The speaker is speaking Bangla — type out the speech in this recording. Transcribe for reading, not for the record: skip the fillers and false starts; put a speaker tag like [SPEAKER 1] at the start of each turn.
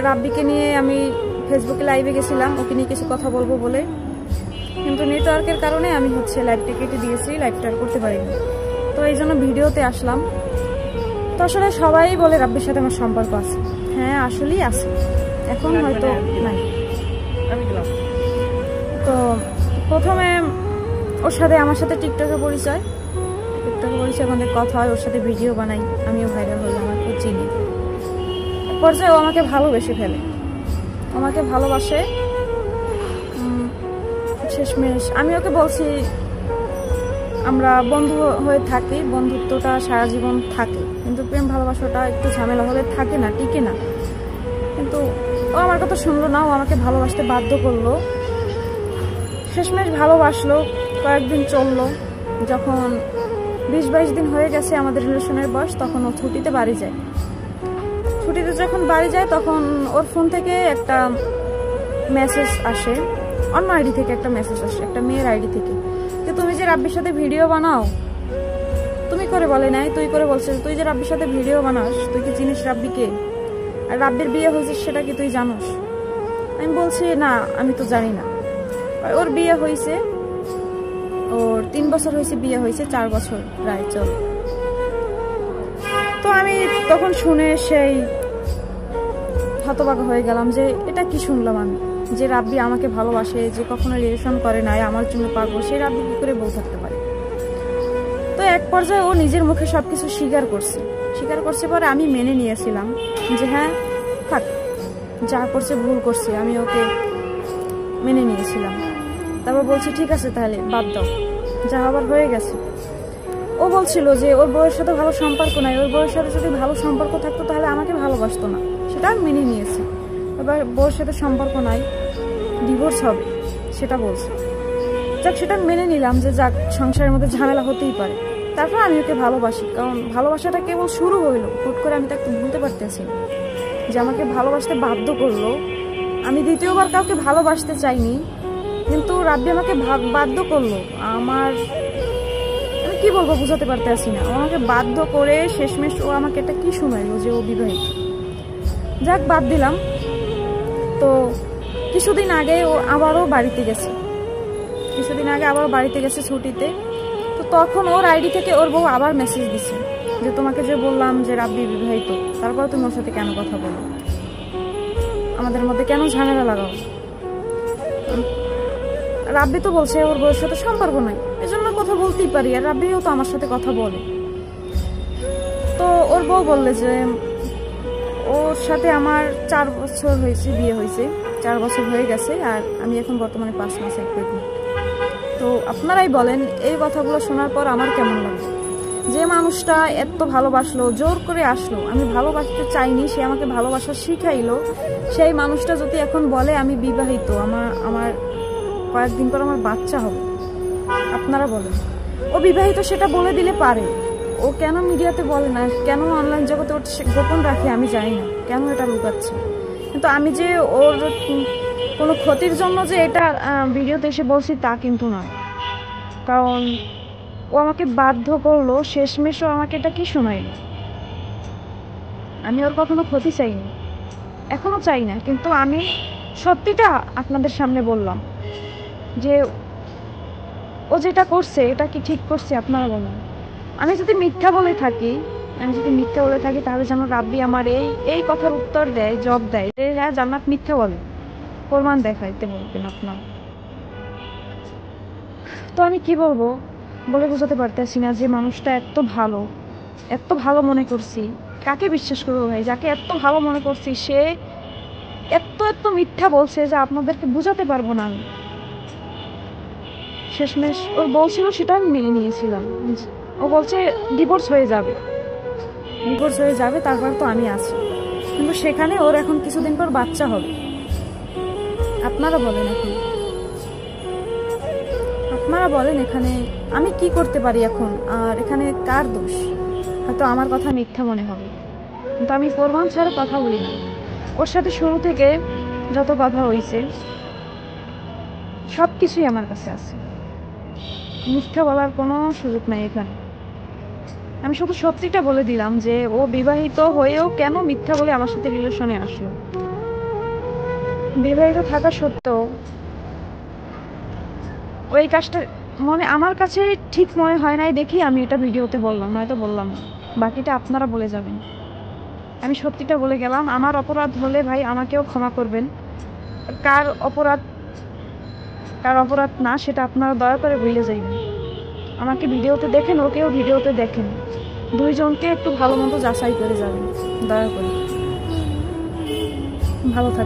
[SPEAKER 1] রাব্বিকে নিয়ে আমি ফেসবুকে লাইভে গেছিলাম ওকে নিয়ে কিছু কথা বলবো বলে, কিন্তু নেটওয়ার্কের কারণে আমি লাইভটা কেটে দিয়েছি, লাইভটা আর করতে পারিনি। তো এই জন্য ভিডিওতে আসলাম। তো আসলে সবাই বলে রাব্বির সাথে আমার সম্পর্ক আছে। হ্যাঁ আসলেই আছে, এখন হয়তো নাই। তো প্রথমে ওর সাথে আমার সাথে টিকটকে পরিচয়, আমাদের কথা হয়, ওর সাথে ভিডিও বানাই, আমিও ভাইরাল হই, আমাকে চিনি। পর্যায়ে ও আমাকে ভালোবেসে ফেলে, আমাকে ভালোবাসে। শেষমেশ আমি ওকে বলছি আমরা বন্ধু হয়ে থাকি, বন্ধুত্বটা সারা জীবন থাকে, কিন্তু প্রেম ভালোবাসাটা একটু ঝামেলা হলে থাকে না, টিকে না। কিন্তু ও আমার কথা শুনলো না, ও আমাকে ভালোবাসতে বাধ্য করলো। শেষমেশ ভালোবাসলো, কয়েকদিন চললো। যখন 20-22 দিন হয়ে গেছে আমাদের রিলেশনের বয়স, তখন ও ছুটিতে বাড়ি যায়। ছুটিতে যখন বাড়ি যায় তখন ওর ফোন থেকে একটা মেসেজ আসে, অন্য আইডি থেকে একটা মেসেজ আসে, একটা মেয়ের আইডি থেকে, যে তুমি যে রাব্বির সাথে ভিডিও বানাও, তুমি করে বলে নাই, তুই করে বলছিস, তুই যে রাব্বির সাথে ভিডিও বানাস, তুই কি চিনিস রাব্বিকে? আর রাব্বির বিয়ে হয়েছে সেটা কি তুই জানোস? আমি বলছি না, আমি তো জানি না। ওর বিয়ে হয়েছে, ওর 3 বছর হয়েছে বিয়ে হয়েছে, 4 বছর প্রায় চল। তো আমি তখন শুনে সেই হতবাক হয়ে গেলাম যে এটা কি শুনলাম আমি, যে রাব্বি আমাকে ভালোবাসে, যে কখনো রিলেশন করে নাই, আমার জন্য পাগল, সেই রাব্বি কি করে বউ থাকতে পারে? তো এক পর্যায়ে ও নিজের মুখে সবকিছু স্বীকার করছে পরে আমি মেনে নিয়েছিলাম যে হ্যাঁ থাক, যা করছে ভুল করছে, আমি ওকে মেনে নিয়েছিলাম। তারপর বলছি ঠিক আছে তাহলে বাদ দাও, যা আবার হয়ে গেছে। ও বলছিল যে ওর বউয়ের সাথে ভালো সম্পর্ক নাই, ওর বউয়ের সাথে যদি ভালো সম্পর্ক থাকতো তাহলে আমাকে ভালোবাসতো না, সেটা আমি মেনে নিয়েছি। এবার বউয়ের সাথে সম্পর্ক নাই, ডিভোর্স হবে, সেটা বলছে। যাক, সেটা মেনে নিলাম যে যাক, সংসারের মধ্যে ঝামেলা হতেই পারে। তারপর আমি ওকে ভালোবাসি, কারণ ভালোবাসাটা কেবল শুরু হইলো, হুট করে আমি তাকে ভুলতে পারতেছি না যে আমাকে ভালোবাসতে বাধ্য করলো। আমি দ্বিতীয়বার কাউকে ভালোবাসতে চাইনি, কিন্তু রাব্বি আমাকে বাধ্য করলো। আমি কি বলবো, বুঝাতে পারতেছি না। আমাকে বাধ্য করে শেষমেশ ও আমাকে এটা কি শোনাইলো যে ও বিবাহিত। যাক, বাদ দিলাম। তো কিছুদিন আগে ও আবারও বাড়িতে গেছে, ছুটিতে। তো তখন ওর আইডি থেকে ওর বউ আবার মেসেজ দিছে যে তোমাকে যে বললাম যে রাব্বি বিবাহিত, তারপর তুমি ওর সাথে কেন কথা বলো, আমাদের মধ্যে কেন ঝামেলা লাগাও? রাব্বি তো বলছে ওর বউয়ের সাথে সম্পর্ক নাই, এজন্য কথা বলতেই পারি, আর রাব্বিও তো আমার সাথে কথা বলে। তো ওর বউ বললে যে ওর সাথে আমার 4 বছর হয়েছে, বিয়ে হয়েছে, 4 বছর হয়ে গেছে, আর আমি এখন বর্তমানে 5 মাসে প্রেগন্যান্ট। তো আপনারাই বলেন এই কথাগুলো শোনার পর আমার কেমন লাগবে? যে মানুষটা এত ভালোবাসলো, জোর করে আসলো, আমি ভালোবাসতে চাইনি, সে আমাকে ভালোবাসা শিখাইলো, সেই মানুষটা যদি এখন বলে আমি বিবাহিত, আমার কয়েকদিন পর আমার বাচ্চা হবে, আপনারা বলেন ও বিবাহিত সেটা বলে দিলে পারে, ও কেন মিডিয়াতে বলে না, কেন অনলাইন জগতে ওর গোপন রাখে আমি জানি না, কেন এটা লুকাচ্ছে। কিন্তু আমি যে ওর কোনো ক্ষতির জন্য যে এটা ভিডিওতে এসে বলছি তা কিন্তু নয়, কারণ ও আমাকে বাধ্য করলো, শেষমেশও আমাকে এটা কি শোনাইল। আমি ওর কখনো ক্ষতি চাইনি, এখনো চাই না, কিন্তু আমি সত্যিটা আপনাদের সামনে বললাম যে ও যেটা করছে এটা কি ঠিক করছে? আপনারা বলেন। আমি যদি মিথ্যা বলে থাকি তাহলে যেন রাব্বি আমার এই কথার উত্তর দেয়, জবাব দেয় যে হ্যাঁ জান্নাত মিথ্যা বলে, প্রমাণ দেখাইতে বলবেন আপনার। তো আমি কি বলবো বলে বোঝাতে পারতেছি না, যে মানুষটা এত ভালো মনে করছি, কাকে বিশ্বাস করবো ভাই? যাকে এত ভালো মনে করছি সে এত মিথ্যা বলছে যে আপনাদেরকে বোঝাতে পারবো না আমি। শেষমেশ ওর বলছিল সেটা আমি মেনে নিয়েছিলাম। ও বলছে ডিভোর্স হয়ে যাবে, তারপর তো আমি আছি, কিন্তু সেখানে ওর এখন কিছুদিন পর বাচ্চা হবে। আপনারা বলেন এখানে আমি কি করতে পারি এখন, আর এখানে কার দোষ? হয়তো আমার কথা মিথ্যা মনে হবে, কিন্তু আমি প্রমাণ ছাড়া কথা বলি না। ওর সাথে শুরু থেকে যত কথা হয়েছে সব কিছুই আমার কাছে আছে, মিথ্যা বলার কোনো সুযোগ নাই এখানে। আমি শুধু সত্যিটা বলে দিলাম যে ও বিবাহিত হয়েও কেন মিথ্যা বলে আমার সাথে রিলেশনে আসলো। বিবাহিত থাকা সত্ত্বেও ওই কাজটা মানে আমার কাছে ঠিক মনে হয় নাই দেখি আমি এটা ভিডিওতে বললাম, নয়তো বললাম না। বাকিটা আপনারা বলে যাবেন। আমি সত্যিটা বলে গেলাম। আমার অপরাধ হলে ভাই আমাকেও ক্ষমা করবেন। কার অপরাধ না সেটা আপনারা দয়া করে ভুলে যাইবেন। আমাকে ভিডিওতে দেখেন, ওকেও ভিডিওতে দেখেন, দুইজনকে একটু ভালো মতো যাচাই করে যাবেন দয়া করে। ভালো থাকবেন।